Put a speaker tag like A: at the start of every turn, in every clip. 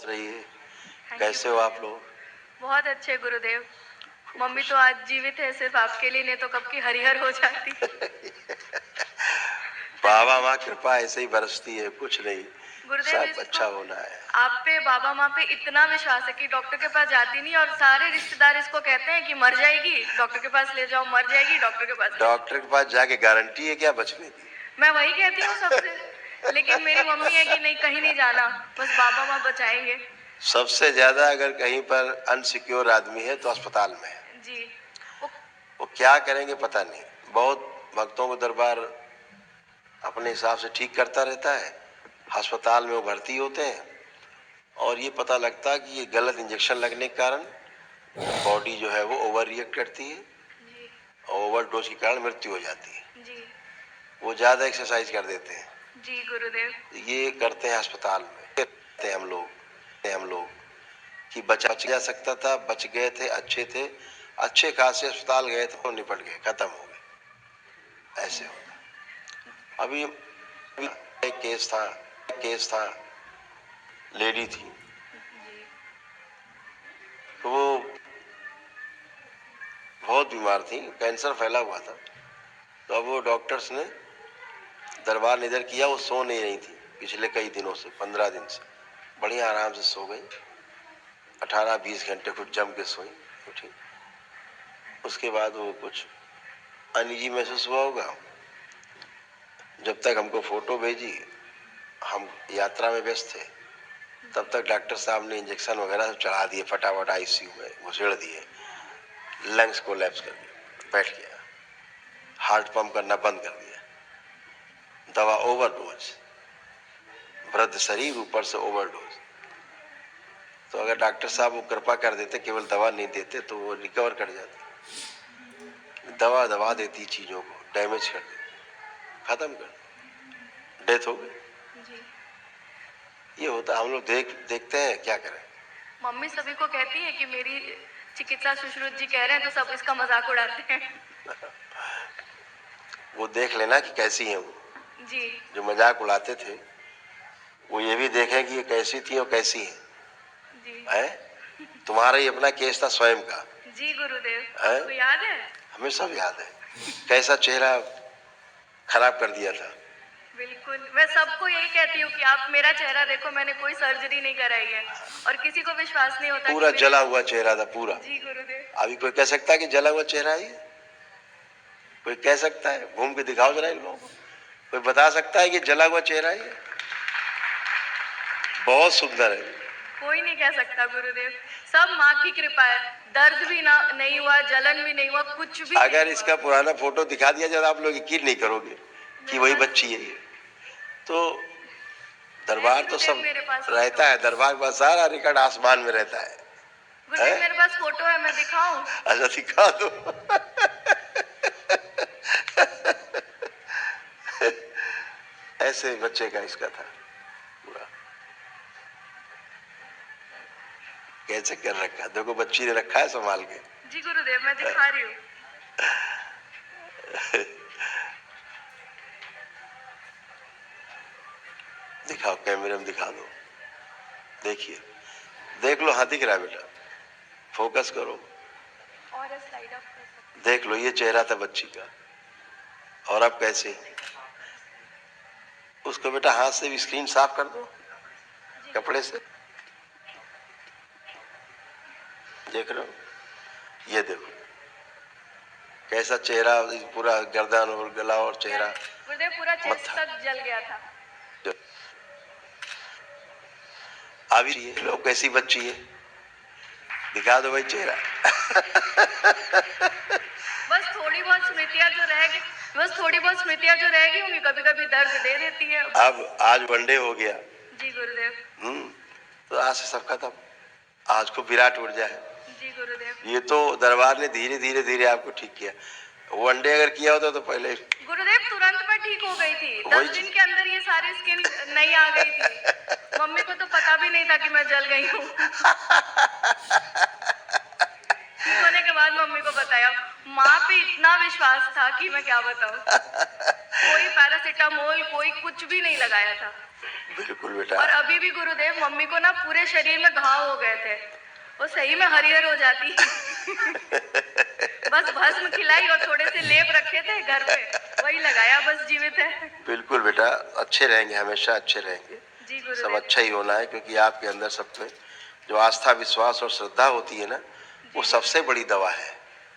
A: स्वस्थ रहिए।
B: Thank you
A: कैसे हो आप
B: गुरुदेव।
A: लोग?
B: बहुत अच्छे गुरुदेव। मम्मी तो आज जीवित है सिर्फ आपके लिए, नहीं तो कब की हरिहर हो जाती।
A: बाबा माँ कृपा ऐसे ही बरसती है, कुछ नहीं,
B: गुरुदेव
A: सब
B: इसको
A: अच्छा होना है।
B: आप पे, बाबा माँ पे इतना विश्वास है कि डॉक्टर के पास जाती नहीं, और सारे रिश्तेदार इसको कहते हैं कि मर जाएगी, डॉक्टर के पास ले जाओ, मर जाएगी, डॉक्टर के पास।
A: डॉक्टर के पास जाके गारंटी है क्या बचने की?
B: मैं वही कहती हूँ सबसे, लेकिन मेरी मम्मी है कि नहीं, कहीं नहीं जाना, बस बाबा माँ बचाएंगे।
A: सबसे ज्यादा अगर कहीं पर अनसिक्योर आदमी है तो अस्पताल में है।
B: जी।
A: वो क्या करेंगे पता नहीं। बहुत भक्तों को दरबार अपने हिसाब से ठीक करता रहता है, अस्पताल में वो भर्ती होते हैं और ये पता लगता है कि ये गलत इंजेक्शन लगने के कारण बॉडी जो है वो ओवर रिएक्ट करती है
B: जी।
A: और ओवरडोज के कारण मृत्यु हो जाती है।
B: जी।
A: वो ज्यादा एक्सरसाइज कर देते हैं।
B: जी गुरुदेव।
A: ये करते हैं अस्पताल में, कहते हैं हम लोग कि बच जा सकता था, बच गए थे, अच्छे थे, अच्छे खासे अस्पताल गए थे, निपट गए, खत्म हो गए, ऐसे होता। अभी एक केस था, लेडी थी,
B: जी।
A: तो वो बहुत बीमार थी, कैंसर फैला हुआ था। तो अब वो डॉक्टर्स ने दरबार निधर किया, वो सो नहीं रही थी पिछले कई दिनों से, 15 दिन से, बढ़िया आराम से सो गई, 18-20 घंटे कुछ जम के सोई, उठी। उसके बाद वो कुछ अनईजी महसूस हुआ होगा, जब तक हमको फोटो भेजी, हम यात्रा में व्यस्त थे, तब तक डॉक्टर साहब ने इंजेक्शन वगैरह चढ़ा दिए, फटाफट आईसीयू में घुसेड़ दिए, लंग्स कोलैप्स कर दिया, बैठ गया, हार्ट पंप करना बंद कर दिया, दवा ओवरडोज, वृद्ध शरीर ऊपर से ओवरडोज। तो अगर डॉक्टर साहब वो कृपा कर देते, केवल दवा नहीं देते, तो वो रिकवर कर जाती। दवा देती चीजों को, डैमेज कर देती, खत्म कर देती, डेथ हो गई।
B: जी।
A: ये होता, हम लोग देखते हैं, क्या करें।
B: मम्मी सभी को कहती है कि मेरी चिकित्सा सुश्रुत जी कह रहे हैं, तो सब इसका मजाक उड़ाते हैं।
A: वो देख लेना कि कैसी है वो।
B: जी।
A: जो मजाक उड़ाते थे वो ये भी देखें कि ये कैसी थी और कैसी है।
B: जी।
A: है? तुम्हारा ही अपना केस था स्वयं का।
B: जी गुरुदेव, आपको याद है?
A: हमें सब याद है, कैसा चेहरा खराब कर दिया था।
B: बिल्कुल, मैं सबको यही कहती हूँ कि आप मेरा चेहरा देखो, मैंने कोई सर्जरी नहीं कराई है, और किसी को विश्वास नहीं होता।
A: पूरा जला हुआ चेहरा था, पूरा।
B: जी गुरुदेव।
A: अभी कोई कह सकता है कि जला हुआ चेहरा है? कोई कह सकता है? घूम के दिखाओ जरा इन लोगों को, कोई बता सकता है कि जला हुआ चेहरा है? बहुत सुंदर है।
B: कोई नहीं कह सकता गुरुदेव, सब माँ की कृपा है। दर्द भी ना नहीं हुआ, जलन भी नहीं हुआ, कुछ भी
A: अगर
B: नहीं
A: इसका
B: हुआ।
A: पुराना फोटो दिखा दिया जाए, आप लोग यकीन नहीं करोगे कि वही बच्ची है ये। तो दरबार तो सब रहता है, दरबार का सारा रिकॉर्ड आसमान में रहता है।
B: गुरुदेव मेरे पास फोटो है, मैं दिखाऊं?
A: अच्छा दिखा दो। ऐसे बच्चे का इसका था पूरा, कैसे कर रखा, देखो बच्ची ने रखा है संभाल के।
B: जी गुरुदेव, मैं दिखा रही हूँ।
A: दिखाओ, कैमरे में दिखा दो, देखिए, देख लो, हाँ दिख रहा है बेटा, फोकस करो,
B: और स्लाइड अप
A: देख लो, ये चेहरा था बच्ची का, और अब कैसे। उसको बेटा हाथ से भी स्क्रीन साफ कर दो, कपड़े से। देख रहे हो, ये देखो कैसा चेहरा, पूरा गर्दन और गला और चेहरा,
B: गुरुदेव पूरा चेस्ट तक जल गया था।
A: अभी ये लो कैसी बच्ची है, दिखा दो भाई चेहरा।
B: बस थोड़ी बहुत स्मृतियां जो रहेगी होंगी, कभी कभी दर्द दे देती है।
A: अब आज वनडे हो गया।
B: जी गुरुदेव।
A: तो आज से सब खत्म, आज को विराट ऊर्जा है।
B: जी गुरुदेव।
A: ये तो दरबार ने धीरे धीरे आपको ठीक किया, वनडे अगर किया होता तो पहले।
B: गुरुदेव तुरंत मैं ठीक हो गई थी, 10 दिन के अंदर ये सारी स्किन नई आ गई थी। मम्मी को तो पता भी नहीं था कि मैं जल गई हूँ। ठीक होने के बाद मम्मी को बताया, माँ पे इतना विश्वास था कि मैं क्या बताऊँ। कोई पैरासिटामोल, कोई कुछ भी नहीं लगाया था।
A: बिल्कुल। बेटा।
B: और अभी भी गुरुदेव मम्मी को ना पूरे शरीर में घाव हो गए थे, वो सही में हरिहर हो जाती। बस भस्म खिलाई और थोड़े से लेप रखे थे घर पे, वही लगाया, बस जीवित है।
A: बिल्कुल बेटा, अच्छे रहेंगे, हमेशा अच्छे रहेंगे।
B: जी
A: सब
B: गुरुदेव।
A: अच्छा ही होना है, क्योंकि आपके अंदर सब में जो आस्था, विश्वास और श्रद्धा होती है ना, वो सबसे बड़ी दवा है।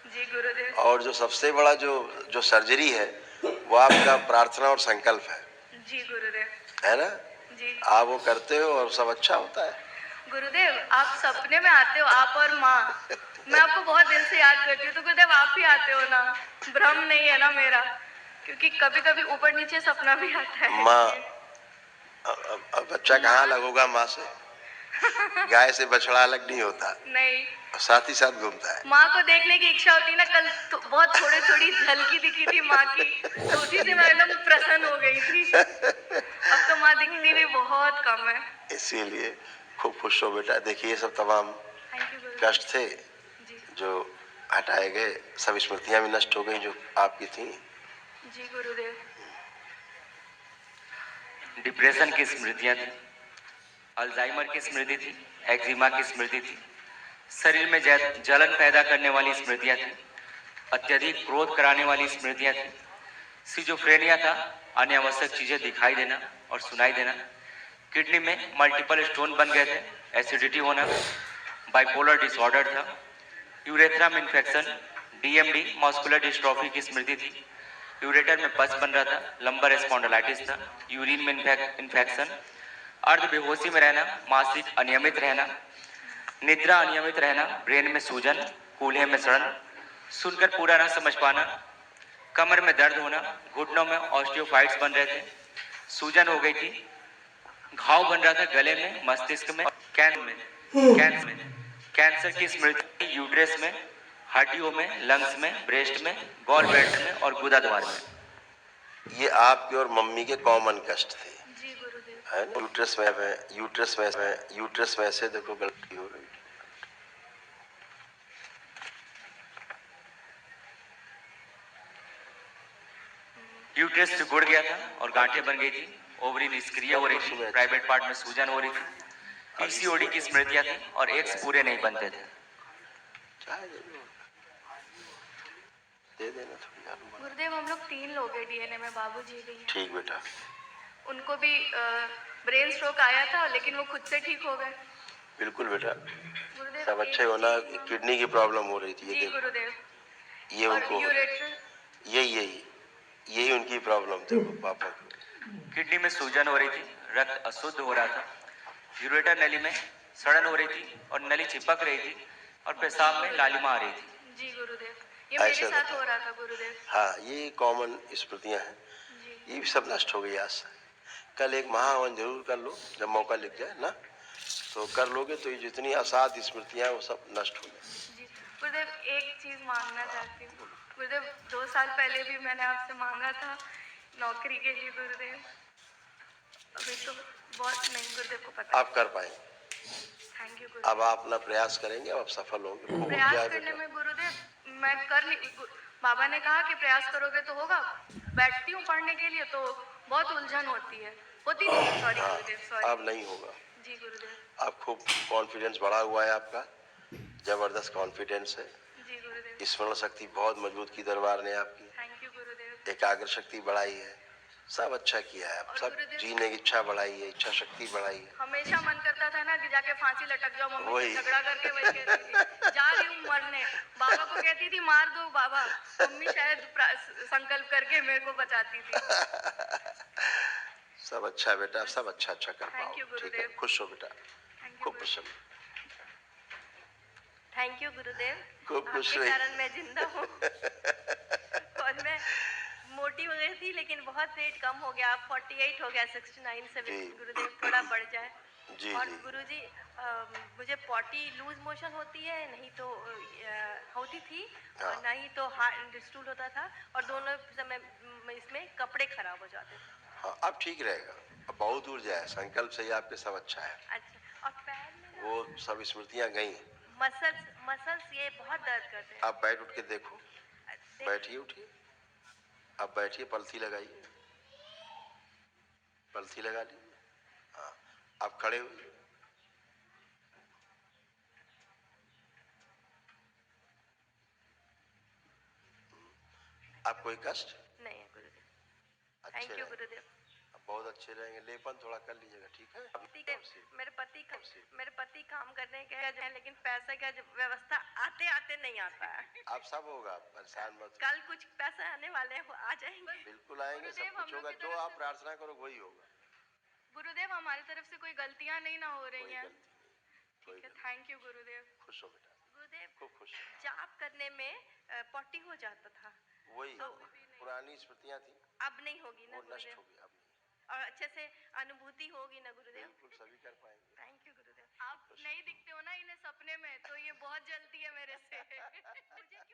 B: जी गुरुदेव।
A: और जो सबसे बड़ा जो सर्जरी है, वो आपका प्रार्थना और संकल्प है।
B: जी गुरुदेव।
A: है ना?
B: जी
A: आप वो करते हो और सब अच्छा होता है।
B: गुरुदेव, आप सपने में आते हो, आप और माँ। मैं आपको बहुत दिल से याद करती हूँ, तो गुरुदेव आप ही आते हो ना, भ्रम नहीं है ना मेरा, क्योंकि कभी कभी ऊपर नीचे सपना भी आता है।
A: माँ, अब बच्चा कहाँ अलग होगा माँ से? गाय से बछड़ा अलग नहीं होता,
B: नहीं,
A: साथ ही साथ घूमता है।
B: माँ को देखने की इच्छा होती है ना। कल तो बहुत थोड़ी झलकी दिखी थी माँ की, तो उसी से मैं एकदम प्रसन्न हो गई थी। अब तो माँ दिखती भी बहुत कम है।
A: इसीलिए खूब खुश हो बेटा। देखिए, ये सब तमाम
B: थैंक यू गुरुदेव।
A: कष्ट थे
B: जी
A: जो हटाए गए, सब स्मृतियां भी नष्ट हो गई जो आपकी थी।
B: जी गुरुदेव।
C: डिप्रेशन की स्मृतियां थी, अल्जाइमर की स्मृति थी, एक्जिमा की स्मृति थी, शरीर में जलन पैदा करने वाली स्मृतियां थी, अत्यधिक क्रोध कराने वाली स्मृतियां थी, सिजोफ्रेनिया था, अनावश्यक चीजें दिखाई देना और सुनाई देना, किडनी में मल्टीपल स्टोन बन गए थे, एसिडिटी होना, बाइपोलर डिसऑर्डर था, यूरेथ्रा में इन्फेक्शन, डीएमडी मस्कुलर डिस्ट्रॉफी की स्मृति थी, यूरेटर में पस बन रहा था, लंबर स्पॉन्डिलाइटिस था, यूरिन में इन्फेक्शन, अर्ध बेहोशी में रहना, मासिक अनियमित रहना, निद्रा अनियमित रहना, ब्रेन में सूजन, कूल्हे में सड़न, सुनकर पूरा ना समझ पाना, कमर में दर्द होना, घुटनों में ऑस्टियोफाइट्स बन रहे थे, सूजन हो गई थी, घाव बन रहा था गले में, मस्तिष्क में, कैंसर की स्मृति यूट्रस में, हड्डियों में, लंग्स में, ब्रेस्ट में, गॉल ब्लैडर में और गुदा द्वार में।
A: ये आपके और मम्मी के कॉमन कष्ट थे,
B: जी गुरुदेव।
A: है ना? यूट्रस में से देखो गलती हो गई।
C: यूट्रस सिकुड़ गया था और गांठें बन गई थी, ओवरी निष्क्रिय हो रही थी, प्राइवेट पार्ट में सूजन हो रही थी, पीसीओडी की स्मृतियां थी और एग्स पूरे नहीं बनते थे।
A: दे देना थोड़ी आलू बना।
B: गुरुदेव हम लोग 3 लोग हैं डीएनए में, बाबूजी भी हैं।
A: ठीक बेटा।
B: उनको भी ब्रेन स्ट्रोक आया था, लेकिन वो खुद से ठीक हो गए।
A: बिल्कुल बेटा,
B: गुरुदेव
A: सब
B: एक
A: अच्छे होना।
B: चीज हम-
A: किडनी की प्रॉब्लम हो रही थी, ये
B: जी
A: देखो,
B: गुरुदेव।
A: ये
B: और
A: उनको हो रही
B: यूरेटर।
A: थी। यही उनकी प्रॉब्लम थी पापा को।
C: किडनी में सूजन हो रही थी, रक्त अशुद्ध हो रहा था, यूरेटर नली में सड़न हो रही थी और नली चिपक रही थी और पेशाब में लालिमा आ रही थी।
B: जी गुरुदेव, ये
A: ऐसे
B: मेरे साथ
A: होता
B: हो
A: है।
B: रहा था गुरुदेव।
A: हाँ, ये कॉमन स्मृतियां हैं,
B: जी
A: ये भी सब नष्ट हो गई आज से। कल एक महावन जरूर कर लो, जब मौका लग जाए ना, तो कर लोगे तो ये जितनी असाध स्मृतियां हैं वो सब नष्ट हो जाए।
B: जी गुरुदेव, एक चीज मांगना चाहती हूँ गुरुदेव। 2 साल पहले भी मैंने आपसे मांगा था नौकरी के लिए गुरुदेव। अभी तो बहुत नहीं, गुरुदेव को पता।
A: आप कर पाएंगे,
B: थैंक यू गुरुदेव।
A: अब आप अपना प्रयास करेंगे, अब आप सफल होंगे। खूब
B: प्रयास
A: जय
B: करने
A: बेटा।
B: में गुरुदेव मैं कर नहीं। बाबा ने कहा कि प्रयास करोगे तो होगा। बैठती हूँ पढ़ने के लिए तो बहुत उलझन होती है, होती नहीं है। सॉरी गुरुदेव, सॉरी।
A: अब नहीं होगा।
B: जी गुरुदेव।
A: आप खूब कॉन्फिडेंस बढ़ा हुआ है आपका, जबरदस्त कॉन्फिडेंस है।
B: जी गुरुदेव।
A: स्मरण शक्ति बहुत मजबूत की दरबार ने आपकी,
B: थैंक यू गुरुदेव।
A: एकाग्र शक्ति बढ़ाई है, सब अच्छा किया है। आप
B: और
A: सब
B: गुरुदेव-
A: जीने की इच्छा बढ़ाई है, इच्छा शक्ति बढ़ाई है।
B: हमेशा मन करता था ना कि जाके फांसी लटक जाओ। मम्मी
A: वही।
B: से झगड़ा करके वही कहती थी जा रही हूँ मरने। बाबा को कहती थी मार दो बाबा। मम्मी शायद संकल्प करके मेरे को बचाती थी।
A: सब अच्छा है बेटा, सब अच्छा अच्छा कर
B: Thank you,
A: पाओ। ठीक है,
B: गुरुदेव।
A: खुश हो बेटा,
B: थैंक यू
A: खूब
B: गुरुदेव।
A: प्रसन्न।
B: थैंक यू गुरुदेव।
A: खूब खुश
B: आपके
A: रहिए।
B: कारण मैं जिंदा हूँ। और मैं मोटी हो गई थी, लेकिन बहुत वेट कम हो गया। अब 48 हो गया, 69 से।
A: जी।
B: गुरुदेव थोड़ा बढ़ जाए।
A: जी
B: और
A: जी।
B: गुरुजी मुझे पॉटी लूज मोशन होती है, नहीं तो होती थी,
A: हाँ।
B: और नहीं तो हार्ड स्टूल होता था, और दोनों समय इसमें कपड़े खराब हो जाते थे।
A: हाँ, अब ठीक रहेगा, अब बहुत दूर जाए, संकल्प से ही आपके सब अच्छा है।
B: अच्छा, और पैर में ना
A: वो सब स्मृतियां गई।
B: मसल्स ये बहुत दर्द करते हैं।
A: आप बैठ उठ के देखो, बैठिए उठिए, आप बैठिए, पलथी लगाइए, पलथी लगा लीजिए। हाँ, आप खड़े हुए। आप कोई कष्ट
B: नहीं है गुरुदेव।
A: अच्छे
B: थैंक यू
A: रहेंगे।
B: गुरुदेव।
A: आप बहुत अच्छे रहेंगे। लेपन थोड़ा कर लीजिएगा, ठीक है।
B: मेरे पति काम करने के हैं, लेकिन पैसे का व्यवस्था आते आते नहीं आता है।
A: आप सब होगा, परेशान मत।
B: कल कुछ पैसे आने वाले हैं, वो आ जाएंगे।
A: बिल्कुल आएंगे, सब कुछ होगा। जो आप प्रार्थना करो वही होगा।
B: गुरुदेव हमारी तरफ से कोई गलतियां नहीं ना हो रही
A: कोई
B: हैं।
A: गलती नहीं, कोई
B: ठीक है,
A: गलती।
B: थैंक यू गुरुदेव।
A: खुश हो बेटा,
B: गुरुदेव
A: खूब खुश हो।
B: जाप करने में पॉटी हो जाता था,
A: वही
B: तो
A: पुरानी स्मृतियां थी,
B: अब नहीं होगी ना
A: वो नष्ट
B: गुरुदेव?
A: हो गई, अब नहीं।
B: और अच्छे से अनुभूति होगी ना गुरुदेव?
A: बिल्कुल सभी कर पाएंगे।
B: थैंक यू गुरुदेव। आप नहीं दिखते हो ना इन्हें सपने में, तो ये बहुत जल्दी है मेरे से। मुझे